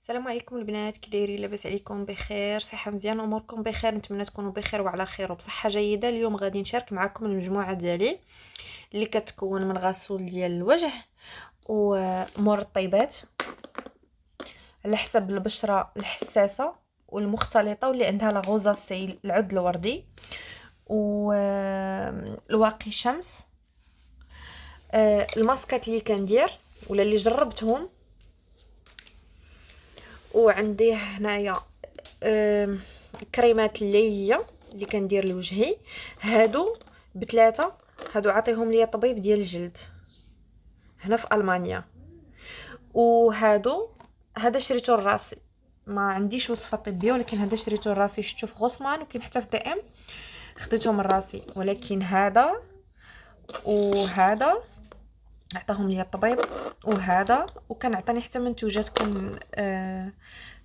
السلام عليكم البنات، كي دايرين؟ لاباس عليكم؟ بخير، صحه مزيان، اموركم بخير؟ نتمنى تكونوا بخير وعلى خير وبصحه جيده. اليوم غادي نشارك معكم المجموعه ديالي اللي كتكون من غسول ديال الوجه ومرطبات على حسب البشره الحساسه والمختلطه واللي عندها لا غوزاسيل العود الوردي والواقي شمس. الماسكات اللي كندير ولا اللي جربتهم، وعندي هنايا كريمات الليليه اللي كندير لوجهي. هادو بثلاثه، هادو عطيهم ليا طبيب ديال الجلد هنا في المانيا. وهادو هذا شريته لراسي، ما عنديش وصفه طبيه، ولكن هذا شريته لراسي، شفتو في غوسمان وكاين حتى في دي ام، خديته من راسي. ولكن هذا وهذا عطاهم ليا الطبيب، وهذا وكان عطاني حتى منتوجات كان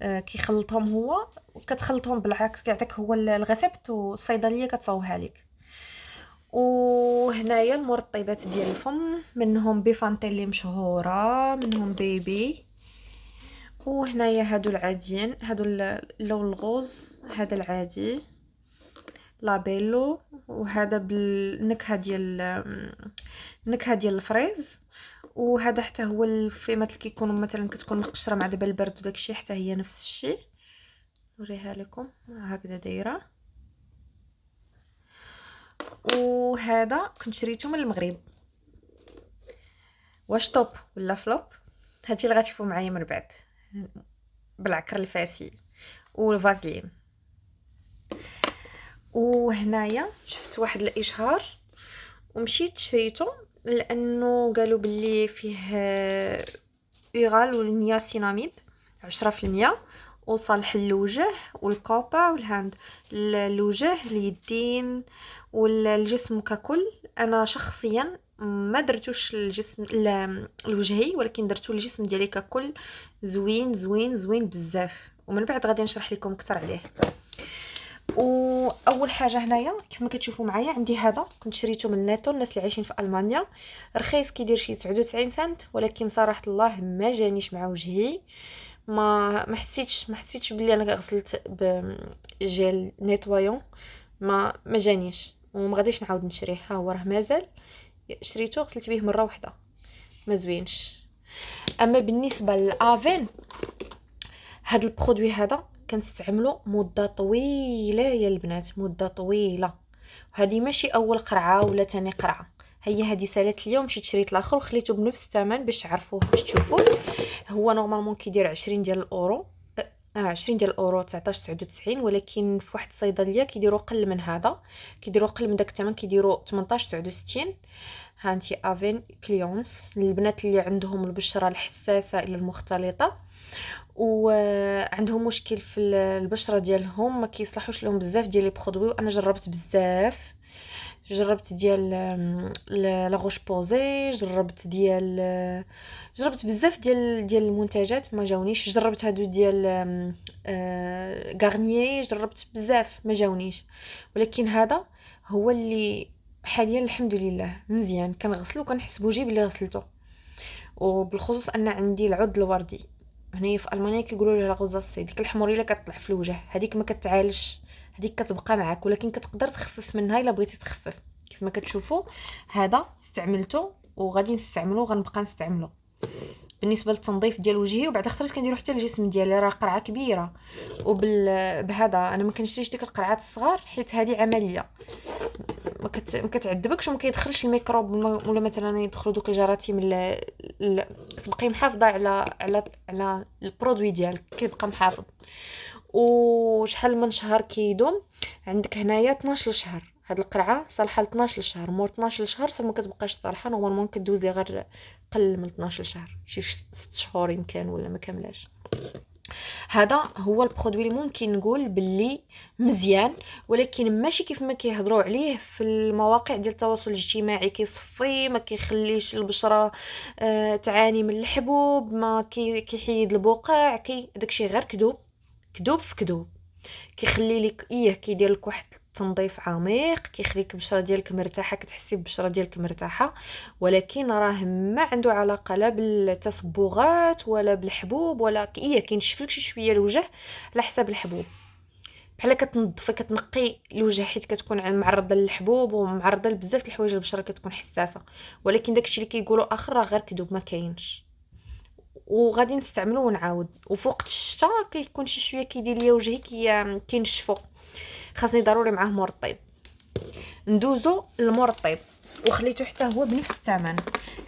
كيخلطهم هو، وكتخلطهم بالعكس، كيعطيك هو الغيسبت والصيدليه كتصاوبها لك. وهنايا المرطبات ديال الفم، منهم بيفانتيلي مشهوره، منهم بيبي. وهنايا هادو العاديين، هادو اللون الغوز، هذا العادي لابيلو، وهذا بالنكهه ديال النكهه ديال الفريز. وهذا حتى هو الفيمات اللي كيكونوا مثلا كتكون مقشره مع دابا البرد وداكشي، حتى هي نفس الشيء. نوريها لكم هكذا دايره. وهذا كنت شريته من المغرب، واش توب ولا فلوب؟ هادشي اللي غتشوفوا معايا من بعد، بالعكر الفاسي والفازلين. وهنايا شفت واحد الاشهار ومشيت شريته، لانه قالوا باللي فيه ايغال والنياسيناميد 10%، وصالح للوجه والكوبا والهاند، الوجه، اليدين والجسم ككل. انا شخصيا ما درتوش الجسم الوجهي، ولكن درتو الجسم ديالي ككل. زوين زوين زوين بزاف، ومن بعد غادي نشرح لكم اكثر عليه. واول حاجه هنايا كيف ما كتشوفوا معايا عندي هذا، كنت شريته من ناتو، الناس اللي عايشين في المانيا، رخيص كيدير شي 99 سنت، ولكن صراحه الله ما جانيش مع وجهي. ما حسيتش بلي انا غسلت بجيل نيتوايون، ما جانيش، وما غاديش نعاود نشريه. ها هو راه مازال، شريته غسلت به مره واحده، ما زوينش. اما بالنسبه للافين، هاد البرودوي هذا كنستعملو مده طويله يا البنات، مده طويله. وهذه ماشي اول قرعه ولا تاني قرعه، هي هذه سالت اليوم، مشيت شريت الاخر وخليته بنفس الثمن باش تعرفوه باش تشوفوه. هو نورمالمون كيدير 20 ديال الاورو، 20 ديال الاورو 19.99، ولكن في واحد الصيدليه كيديروا اقل من هذا، كيديروا اقل من داك الثمن، كيديروا 18.69. هانتي افين كليونس للبنات اللي عندهم البشره الحساسه الى المختلطه، وعندهم مشكل في البشره ديالهم، ما كيصلحوش لهم بزاف ديال لي برودوي. وانا جربت بزاف، جربت ديال لا روش بوزي، جربت بزاف ديال المنتجات، ما جاونيش. جربت هادو ديال غارنيي، جربت بزاف ما جاونيش. ولكن هذا هو اللي حاليا الحمد لله مزيان، كنغسلو كنحس بوجهي بلي غسلته. وبالخصوص ان عندي العود الوردي هنايا في المانيا كيقولوا لها غوزاسي، ديك الحموريه اللي كتطلع في الوجه، هذيك ما كتعالجش، هذيك كتبقى معاك، ولكن كتقدر تخفف منها الا بغيتي تخفف. كيف ما كتشوفوا هذا استعملته وغادي نستعملو، غنبقى نستعملو بالنسبه للتنظيف ديال وجهي. وبعد خطرات كنديرو حتى الجسم ديالي، راه قرعه كبيره. بهذا انا ما كنشريش ديك القرعات الصغار، حيت هذه عمليه ما كتعذبكش وما كيدخلش الميكروب، ولا مثلا يدخلوا دوك الجراثيم كتبقاي محافظه على البرودوي ديالك، كيبقى محافظ. وشحال من شهر كيدوم؟ عندك هنايا 12 شهر، هاد القرعه صالحه ل 12 شهر. مور 12 شهر ما كتبقاش صالحه، نورمالمون كدوز لي غير قل من 12 شهر، شي 6 شهور يمكن ولا ما كاملاش. هذا هو البرودوي اللي ممكن نقول باللي مزيان، ولكن ماشي كيف ما كيهضروا عليه في المواقع ديال التواصل الاجتماعي. كيصفي، ما كيخليش البشره تعاني من الحبوب، ما كيحيد البقع، داكشي غير كذوب، كذوب في كذوب. كيخلي لك كيدير لك واحد تنظيف عميق، كيخليك البشره ديالك مرتاحه، كتحسي بالبشره ديالك مرتاحه، ولكن راه ما عنده علاقه لا بالتصبغات ولا بالحبوب ولا كينشف لك شويه الوجه على حساب الحبوب. بحال كتنظفي كتنقي الوجه حيت كتكون معرضه للحبوب ومعرضه لبزاف د الحوايج، البشره كتكون حساسه، ولكن داكشي اللي كيقولوا اخر راه غير كذوب ما كاينش. وغادي نستعملو ونعاود. وفي وقت الشتا كيكون شي شويه كيدير ليا وجهي كينشفو، خاصني ضروري معاه مرطب. ندوزو للمرطب وخليته حتى هو بنفس الثمن.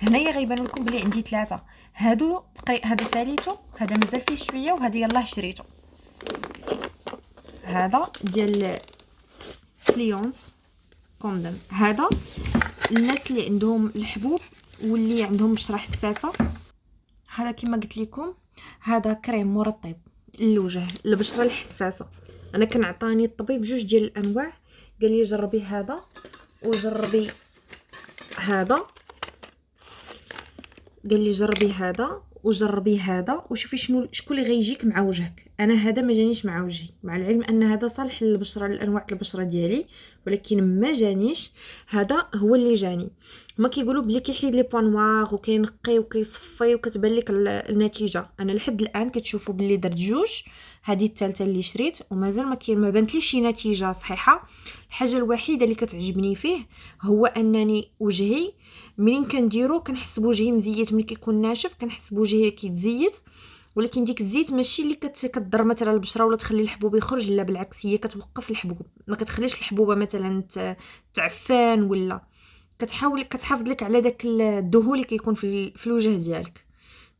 هنايا غيبان لكم بلي عندي 3 هادو هذا ساليتو، هذا مازال فيه شويه، وهذا يلاه شريته. هذا ديال فليونس كوندم، هذا الناس اللي عندهم الحبوب واللي عندهم بشره حساسه. هذا كما قلت لكم هذا كريم مرطب للوجه البشره الحساسه. انا كنعطاني الطبيب جوج ديال الانواع، قال لي جربي هذا وجربي هذا، قال لي جربي هذا وجربي هذا وشوفي شكون اللي غيجيك مع وجهك. انا هذا ما جانيش مع وجهي، مع العلم ان هذا صالح للبشره لانواع البشره ديالي، ولكن ما جانيش. هذا هو اللي جاني. هما كيقولوا بلي كيحيد لي بوان نوار وكينقي وكيصفي وكتبان لك النتيجه. انا لحد الان كتشوفوا بلي درت جوج، هذه الثالثه اللي شريت ومازال ما بانتليش شي نتيجه صحيحه. الحاجه الوحيده اللي كتعجبني فيه هو انني وجهي منين كنديرو كنحس بوجهي مزيت، ملي كيكون ناشف كنحس بوجهي كيتزيت، ولكن ديك الزيت ماشي اللي كتضر مثلا البشره ولا تخلي الحبوب يخرج، لا بالعكس هي كتوقف الحبوب، ما كتخليش الحبوبه مثلا تعفان، ولا كتحاول كتحافظ لك على داك الدهون اللي كيكون في الوجه ديالك.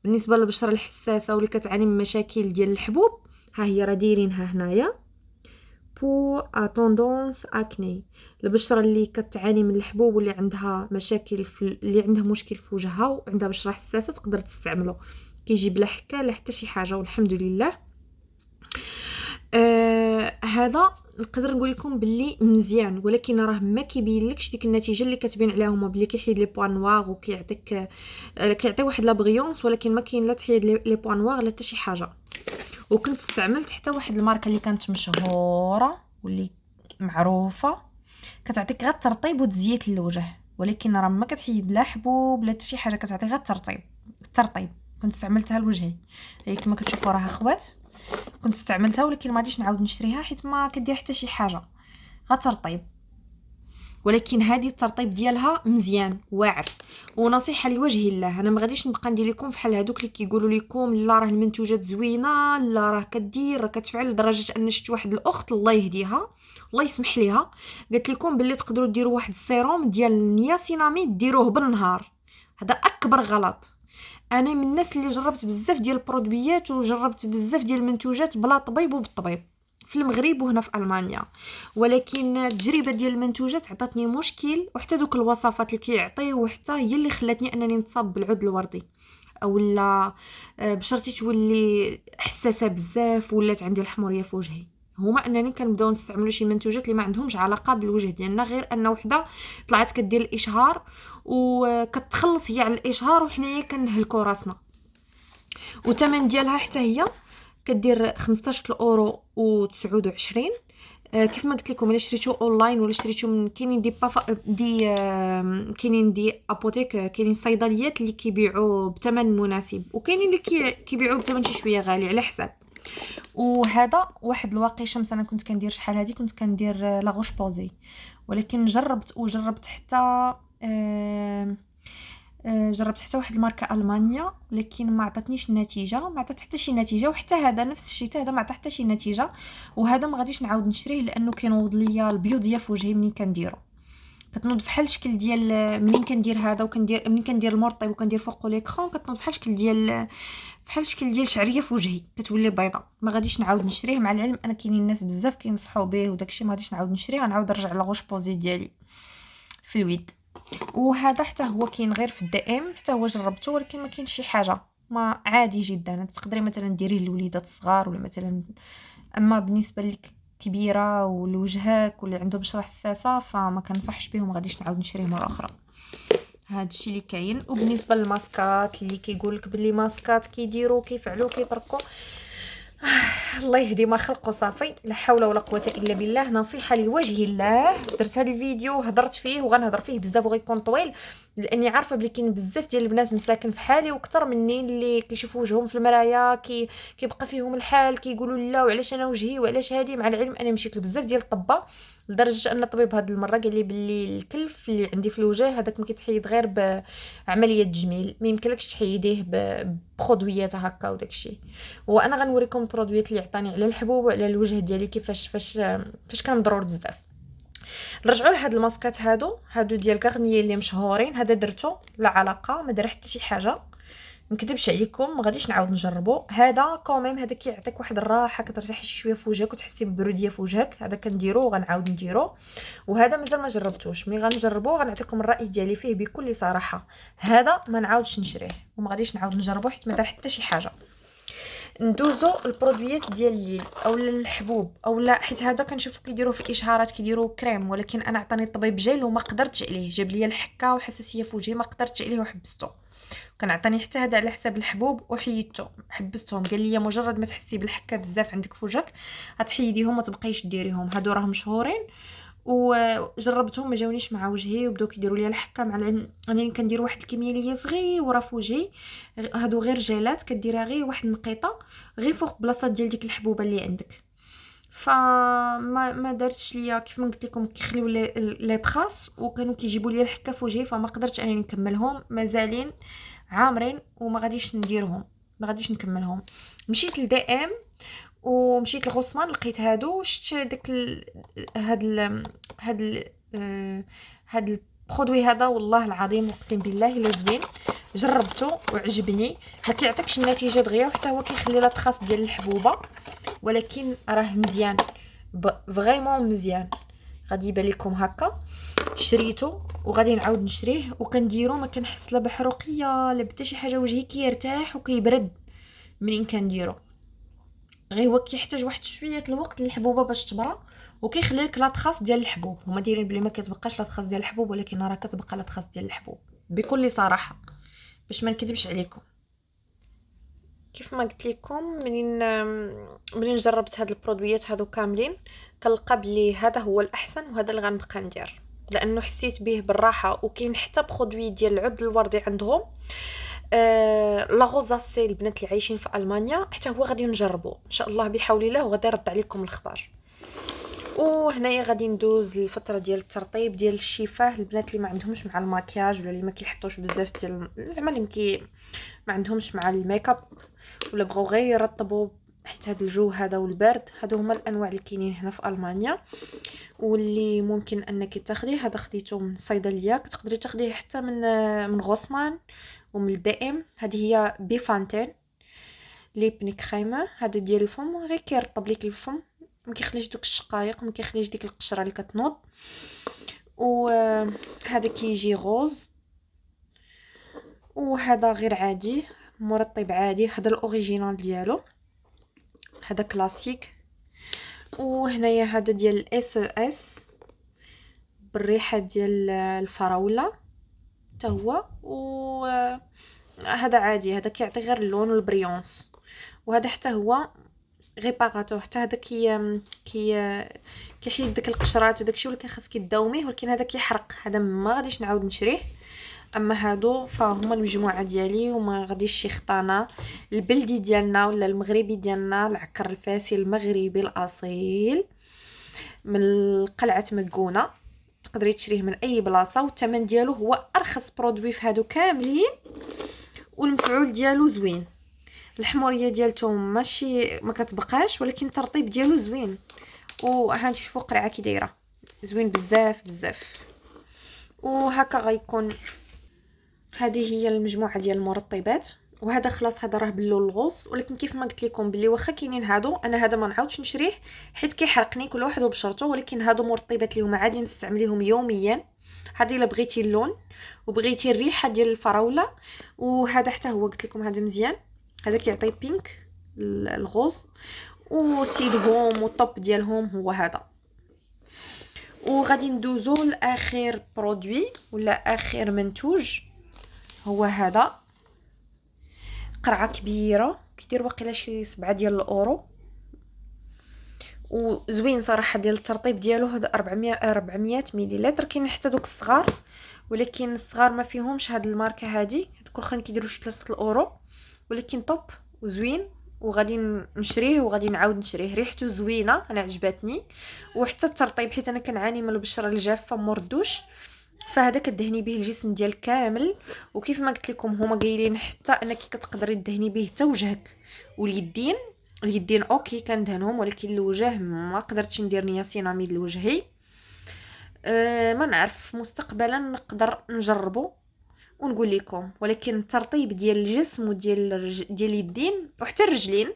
بالنسبه للبشره الحساسه واللي كتعاني من مشاكل ديال الحبوب، ها هي راه دايرينها هنايا بو اتوندونس اكني. البشره اللي كتعاني من الحبوب واللي عندها مشاكل اللي عندها مشكل في وجهها وعندها بشره حساسه تقدر تستعمله، كيجي بلا حكه لا حتى شي حاجه والحمد لله. هذا نقدر نقول لكم باللي مزيان، ولكن راه ما كيبين لكش ديك النتيجه اللي كتبين عليهم بلي كيحيد لي بوان نوار وكيعطيك كيعطي واحد لا بريونس، ولكن ما كاين لا تحيد لي بوان نوار لا حتى شي حاجه. وكنت استعملت حتى واحد الماركه اللي كانت مشهوره واللي معروفه، كتعطيك غير الترطيب وتزييت للوجه، ولكن راه ما كتحيد لا حبوب لا حتى شي حاجه، كتعطي غير الترطيب. كنت استعملتها لوجهي، هي كما كتشوفوا راها خوات. كنت استعملتها ولكن ما غاديش نعاود نشريها حيت ما كدير حتى شي حاجه، غير ترطيب. ولكن هذه الترطيب ديالها مزيان واعر. ونصيحه لوجه الله، انا ما غاديش نبقى ندير لكم بحال هذوك اللي كيقولوا لكم لا راه المنتوجات زوينه، لا راه كدير راه كتفعل، لدرجه ان شفت واحد الاخت الله يهديها الله يسمح ليها قالت لكم باللي تقدروا ديروا واحد السيروم ديال النياسيناميد ديروه بالنهار. هذا اكبر غلط. انا من الناس اللي جربت بزاف ديال البرودويات وجربت بزاف ديال المنتوجات بلا طبيب وبالطبيب في المغرب وهنا في المانيا، ولكن التجربه ديال المنتوجات عطاتني مشكل، وحتى دوك الوصفات اللي كيعطيو حتى هي اللي خلاتني انني نتصاب بالعود الوردي، اولا بشرتي تولي حساسه بزاف، ولات عندي الحموريه في وجهي. هما انني كنبداو نستعملوا شي منتوجات اللي ما عندهمش علاقه بالوجه ديالنا، غير ان وحده طلعت كدير الاشهار وكتخلص هي على الاشهار وحنايا كنهلكوا راسنا، وثمن ديالها حتى هي كدير 15 اورو و29. كيف ما قلت لكم الا شريتو اونلاين ولا شريتو من كاينين كاينين دي ابوتيك، كاينين صيدليات اللي كيبيعوا بثمن مناسب، وكاينين اللي كيبيعوا بثمن شي شويه غالي على حساب. وهذا واحد الواقي شمس انا كنت كندير شحال هذه، كنت كندير لا غوش بوزي، ولكن جربت حتى جربت حتى واحد الماركه المانيا، لكن ما عطاتنيش النتيجه، ما عطات حتى شي نتيجه. وحتى هذا نفس الشيء، هذا ما عطى حتى شي نتيجه، وهذا ما غاديش نعاود نشريه لانه كينوض ليا البيوضيه في وجهي منين كنديرو، كتنوض بحال الشكل ديال منين كندير هذا وكندير منين كندير المرطب وكندير فوقو ليكرون، كتنوض بحال الشكل ديال شعريه في وجهي، كتولي بيضاء. ما غاديش نعاود نشريه، مع العلم انا كاينين الناس بزاف كينصحوا به وداكشي، ما غاديش نعاود نشريه، غنعاود نرجع لاغوش بوزي ديالي في الويد. وهذا حتى هو كاين غير في الدائم، حتى هو جربته ولكن ما كاينش شي حاجه، ما عادي جدا. تقدري مثلا ديريه للوليدات الصغار ولا مثلا، اما بالنسبه لك كبيره ولوجهك واللي عنده بشره حساسه فما كنصحش بهم، ما غاديش نعاود نشريه مره اخرى. هذا الشيء اللي كاين. وبالنسبه للماسكات اللي كيقول لك باللي ماسكات كيديروا كيفعلوا كيطرقوا، الله يهدي ما خلق وصافي، لا حول ولا قوه الا بالله. نصيحه لوجه الله، درت هذا الفيديو هضرت فيه وغنهضر فيه بزاف وغيكون طويل، لاني عارفه بلي كاين بزاف ديال البنات مساكن في حالي وكثر مني اللي كيشوفوا وجههم في المرايا كيبقى فيهم الحال، كيقولوا لا وعلاش انا وجهي وعلاش هادي. مع العلم انا مشيت لبزاف ديال الطبه، لدرجه ان الطبيب هاد المره قال لي بلي الكلف اللي عندي في الوجه هذاك ما كيتحيد غير بعمليه تجميل، ما يمكنلكش تحيديه بخضويات هكا وداكشي. وانا غنوريكم البرودويات اللي عطاني على الحبوب وعلى الوجه ديالي كيفاش فاش كان مضرور بزاف. نرجعوا لهاد الماسكات هادو ديال غارنيي اللي مشهورين. هذا درتو لا علاقه، ما دار حتى شي حاجه، نكذبش عليكم، ما غاديش نعاود نجربو. هذا كوميم هذا كيعطيك واحد الراحه، كترتاحي شويه في وجهك وتحسي ببروديه في وجهك. هذا كنديرو وغنعاود نديرو. وهذا مازال ما جربتوش، ملي غنجربو غنعطيكم الراي ديالي فيه بكل صراحه. هذا ما نعاودش نشريه وما غاديش نعاود نجربو حيت ما دار حتى شي حاجه. ندوزو البرودويات ديال الليل اولا الحبوب اولا، حيت هذا كنشوف كيديروا في الاشهارات كيديروا كريم، ولكن انا عطاني الطبيب جيل وما قدرتش عليه، جاب لي الحكه وحساسيه في وجهي، ما قدرتش عليه وحبسته. كان عطاني حتى هذا على حساب الحبوب وحيدته حبستهم، قال لي مجرد ما تحسي بالحكه بزاف عندك في وجهك غتحيديهم ما تبقايش ديريهم. هادو راهم مشهورين وجربتهم ما جاونيش مع وجهي وبداو كيديروا لي الحكه. مع العلم انني كندير واحد الكميه اللي هي صغيره في وجهي، هادو غير جيلات كديرها غير واحد النقيطه غير فوق بلاصه ديال ديك الحبوبه اللي عندك. ما دارتش ليا كيف ما قلت لكم، كيخليو لي طراس وكانوا كيجيبوا لي الحكه في وجهي، فما قدرتش انني نكملهم، مازالين عامرين وما غاديش نديرهم، ما غاديش نكملهم. مشيت لدي ام ومشيت لغوسمان لقيت هادو، شفت داك هاد هاد هاد البرودوي هذا والله العظيم اقسم بالله الا زوين. جربته وعجبني، ما كيعطيكش النتيجه دغيا وحتى هو كيخلي لا تخاص ديال الحبوبه، ولكن راه مزيان فريمون مزيان. غادي يبان لكم هكا. شريته وغادي نعاود نشريه وكنديرو، ما كنحس لا بحروقيه لا حتى شي حاجه، وجهي كيرتاح وكيبرد منين كنديرو. غير هو كيحتاج واحد شويه الوقت للحبوبه باش تبرى، وكيخلي لك لا تخاص ديال الحبوب. هما دايرين بلي ما كتبقاش لا تخاص ديال الحبوب، ولكن راه كتبقى لا تخاص ديال الحبوب بكل صراحه، باش ما نكذبش عليكم. كيف ما قلت لكم، منين جربت هاد البرودويات هادو كاملين كنلقى بلي هذا هو الاحسن وهذا اللي غنبقى ندير، لانه حسيت به بالراحه. وكاين حتى برودوي ديال العود الوردي عندهم، لا غوزاسي البنات اللي عايشين في المانيا، حتى هو غادي نجربه ان شاء الله بحول الله وغادي نرد عليكم الخبر. وهنايا غادي ندوز للفتره ديال الترطيب ديال الشفاه. البنات اللي ما عندهمش مع المكياج ولا اللي ما كيحطوش بزاف ديال زعما اللي ما عندهمش مع الميك اب ولا بغاو غير يرطبوا، حيت هذا الجو هذا والبرد، هادو هما الانواع اللي كاينين هنا في المانيا واللي ممكن انك تاخديه. هذا خديته من الصيدليه، كتقدري تاخديه حتى من غوسمان ومن الدائم. هذه هي بيفانتين ليبني كريمه، هذا ديال الفم غير كيرطب لك الفم، ما كيخليش دوك الشقايق، ما كيخليش ديك القشره اللي كتنوض. وهذا كيجي غوز، وهذا غير عادي مرطب عادي، هذا الاوريجينال ديالو، هذا كلاسيك. وهنايا هذا ديال اس او اس بالريحه ديال الفراوله حتى هو. وهذا عادي، هذا كيعطي غير اللون والبريونس. وهذا حتى هو ريباراتور، حتى هذا كيحيد داك القشرات وداكشي، ولكن خاصك تداوميه، ولكن هذا كيحرق، هذا ما غاديش نعاود نشريه. اما هادو فهما المجموعه ديالي وما غاديش يخطانا. البلدي ديالنا ولا المغربي ديالنا، العكر الفاسي المغربي الاصيل من قلعه مكونه، تقدري تشريه من اي بلاصه، والثمن ديالو هو ارخص برودوي في هادو كاملين، والمفعول ديالو زوين. الحموريه ديالته ماشي ما كتبقاش، ولكن الترطيب ديالو زوين. وها نشوفوا قرعه كي دايره زوين بزاف بزاف. وهكا غيكون هذه هي المجموعه ديال المرطبات. وهذا خلاص هذا راه باللون الغوص، ولكن كيف ما قلت لكم بلي واخا كاينين هادو، انا هذا ما نعاودش نشريه حيت كيحرقني، كل واحد وبشرطه. ولكن هادو مرطبات اللي هما عادي نستعمليهم يوميا. هذه الا بغيتي اللون وبغيتي الريحه ديال الفراوله. وهذا حتى هو قلت لكم هذا مزيان، هذا كيعطي بينك الغوص. وسيدهم والطوب ديالهم هو هذا. وغادي ندوزو لاخر برودوي ولا اخر منتوج، هو هذا قرعه كبيره كيدير واقيلا شي 7 ديال الاورو. وزوين صراحه ديال الترطيب ديالو. هذا 400 مليلتر. كاين حتى دوك الصغار، ولكن الصغار ما فيهمش هاد الماركه هادي. كل خن كيديروا شي 3 الاورو، ولكن طوب وزوين، وغادي نشريه وغادي نعاود نشريه. ريحته زوينه، انا عجبتني. وحتى الترطيب، حيت انا كنعاني من البشره الجافه موردوش، فهذا كدهني به الجسم ديالك كامل. وكيف ما قلت لكم هما قايلين حتى انك كتقدري تدهني به حتى وجهك واليدين. اليدين اوكي كندهنهم، ولكن الوجه ما قدرتش ندير نياسيناميد لوجهي. ما نعرف، مستقبلا نقدر نجربه ونقول لكم. ولكن الترطيب ديال الجسم وديال ديال اليدين وحتى الرجلين،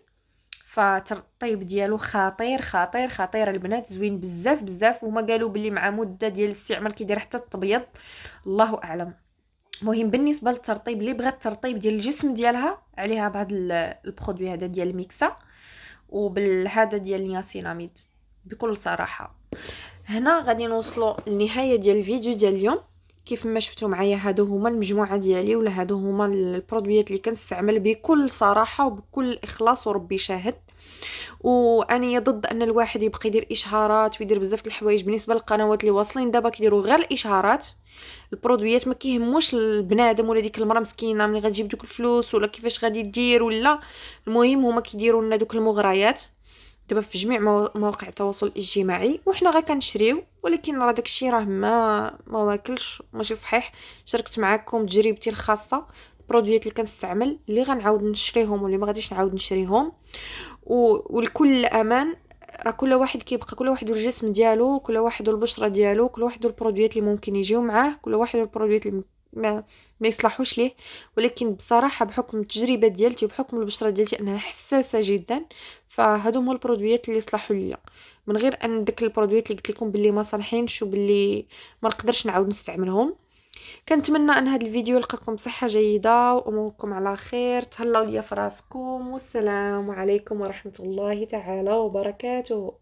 فالترطيب ديالو خطير خطير خطير البنات، زوين بزاف بزاف. وما قالوا بلي مع مده ديال الاستعمال كيدير حتى التبيض، الله اعلم. مهم بالنسبه للترطيب، اللي بغات الترطيب ديال الجسم ديالها عليها بهذا البرودوي هذا ديال الميكسا، وبالهذا ديال نياسيناميد. بكل صراحه هنا غادي نوصلوا للنهايه ديال الفيديو ديال اليوم. كيف ما شفتوا معايا، هادو هما المجموعه ديالي، ولا هادو هما البرودويات اللي كنستعمل بكل صراحه وبكل اخلاص، وربي شاهد. واني ضد ان الواحد يبقى يدير اشهارات ويدير بزاف د الحوايج. بالنسبه للقنوات اللي واصلين دابا كيديروا غير الاشهارات، البرودويات ما كيهموش البنادم ولا ديك المراه مسكينه ملي غتجيب دوك الفلوس ولا كيفاش غادي دير ولا. المهم هما كيديروا لنا دوك المغريات دابا في جميع مواقع التواصل الاجتماعي، وحنا غير كنشريو. ولكن راه داكشي راه ما واكلش، ماشي صحيح. شاركت معكم تجربتي الخاصه، البرودويات اللي كنستعمل، اللي غنعاود نشريهم واللي ما غاديش نعاود نشريهم. والكل امان. راه كل واحد كيبقى، كل واحد والجسم ديالو، كل واحد والبشره ديالو، كل واحد والبرودويات اللي ممكن يجيو معاه، كل واحد والبرودويات اللي ما يصلحوش ليه. ولكن بصراحه بحكم التجربه ديالتي وبحكم البشره ديالتي انها حساسه جدا، فهادو هما البرودويات اللي صلحوا ليا، من غير ان داك البرودويات اللي قلت لكم باللي ما صالحينش وباللي ما نقدرش نعاود نستعملهم. كنتمنى ان هذا الفيديو يلقاكم صحه جيده واموركم على خير. تهلاو ليا فراسكم، والسلام عليكم ورحمه الله تعالى وبركاته.